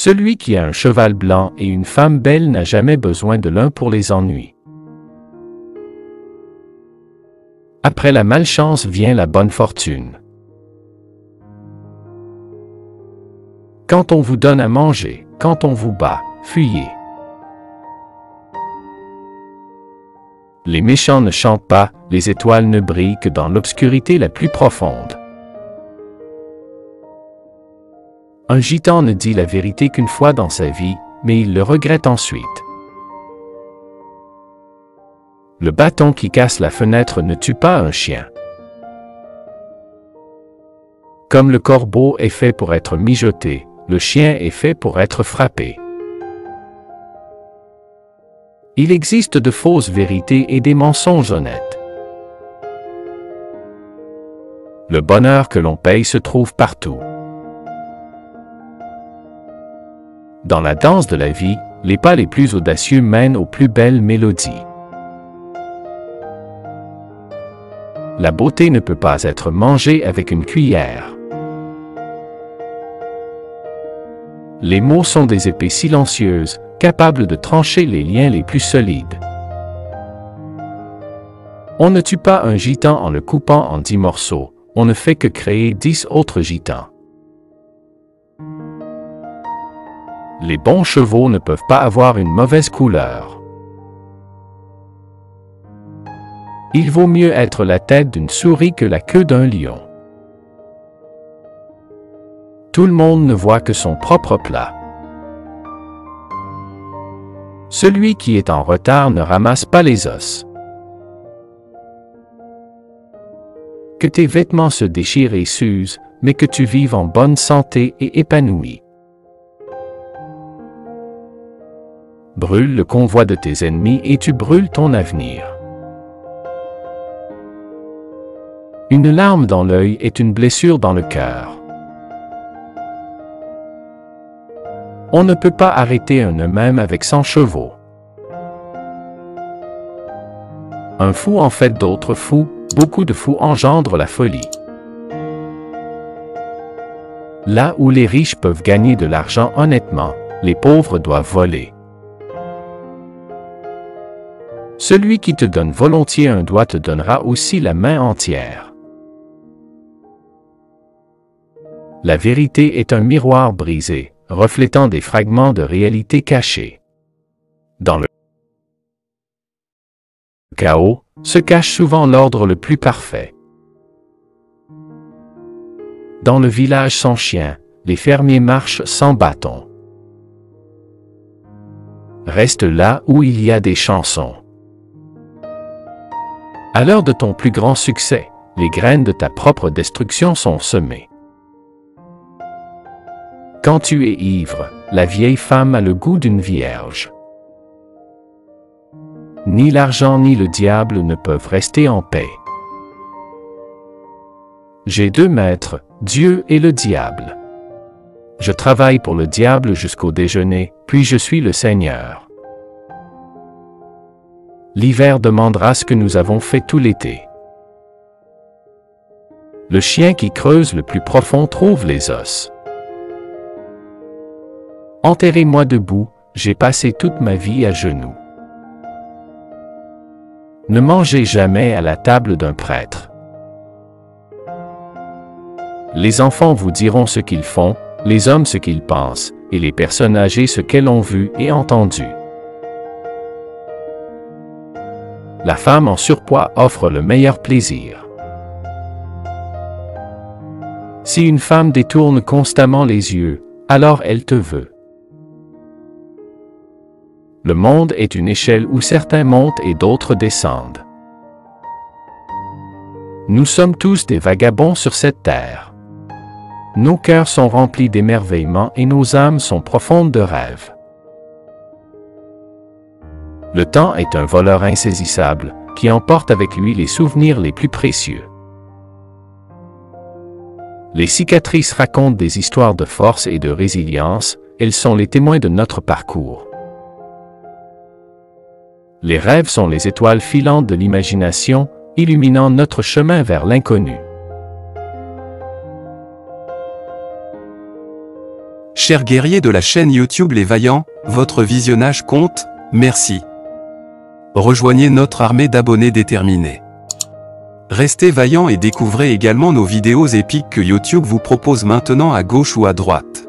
Celui qui a un cheval blanc et une femme belle n'a jamais besoin de l'un pour les ennuis. Après la malchance vient la bonne fortune. Quand on vous donne à manger, quand on vous bat, fuyez. Les méchants ne chantent pas, les étoiles ne brillent que dans l'obscurité la plus profonde. Un gitan ne dit la vérité qu'une fois dans sa vie, mais il le regrette ensuite. Le bâton qui casse la fenêtre ne tue pas un chien. Comme le corbeau est fait pour être mijoté, le chien est fait pour être frappé. Il existe de fausses vérités et des mensonges honnêtes. Le bonheur que l'on paye se trouve partout. Dans la danse de la vie, les pas les plus audacieux mènent aux plus belles mélodies. La beauté ne peut pas être mangée avec une cuillère. Les mots sont des épées silencieuses, capables de trancher les liens les plus solides. On ne tue pas un gitan en le coupant en 10 morceaux, on ne fait que créer 10 autres gitans. Les bons chevaux ne peuvent pas avoir une mauvaise couleur. Il vaut mieux être la tête d'une souris que la queue d'un lion. Tout le monde ne voit que son propre plat. Celui qui est en retard ne ramasse pas les os. Que tes vêtements se déchirent et s'usent, mais que tu vives en bonne santé et épanoui. Brûle le convoi de tes ennemis et tu brûles ton avenir. Une larme dans l'œil est une blessure dans le cœur. On ne peut pas arrêter un homme même avec 100 chevaux. Un fou en fait d'autres fous, beaucoup de fous engendrent la folie. Là où les riches peuvent gagner de l'argent honnêtement, les pauvres doivent voler. Celui qui te donne volontiers un doigt te donnera aussi la main entière. La vérité est un miroir brisé, reflétant des fragments de réalité cachés. Dans le chaos, se cache souvent l'ordre le plus parfait. Dans le village sans chien, les fermiers marchent sans bâton. Reste là où il y a des chansons. À l'heure de ton plus grand succès, les graines de ta propre destruction sont semées. Quand tu es ivre, la vieille femme a le goût d'une vierge. Ni l'argent ni le diable ne peuvent rester en paix. J'ai 2 maîtres, Dieu et le diable. Je travaille pour le diable jusqu'au déjeuner, puis je suis le Seigneur. L'hiver demandera ce que nous avons fait tout l'été. Le chien qui creuse le plus profond trouve les os. Enterrez-moi debout, j'ai passé toute ma vie à genoux. Ne mangez jamais à la table d'un prêtre. Les enfants vous diront ce qu'ils font, les hommes ce qu'ils pensent, et les personnes âgées ce qu'elles ont vu et entendu. La femme en surpoids offre le meilleur plaisir. Si une femme détourne constamment les yeux, alors elle te veut. Le monde est une échelle où certains montent et d'autres descendent. Nous sommes tous des vagabonds sur cette terre. Nos cœurs sont remplis d'émerveillement et nos âmes sont profondes de rêves. Le temps est un voleur insaisissable, qui emporte avec lui les souvenirs les plus précieux. Les cicatrices racontent des histoires de force et de résilience, elles sont les témoins de notre parcours. Les rêves sont les étoiles filantes de l'imagination, illuminant notre chemin vers l'inconnu. Chers guerriers de la chaîne YouTube Les Vaillants, votre visionnage compte, merci. Rejoignez notre armée d'abonnés déterminés. Restez vaillants et découvrez également nos vidéos épiques que YouTube vous propose maintenant à gauche ou à droite.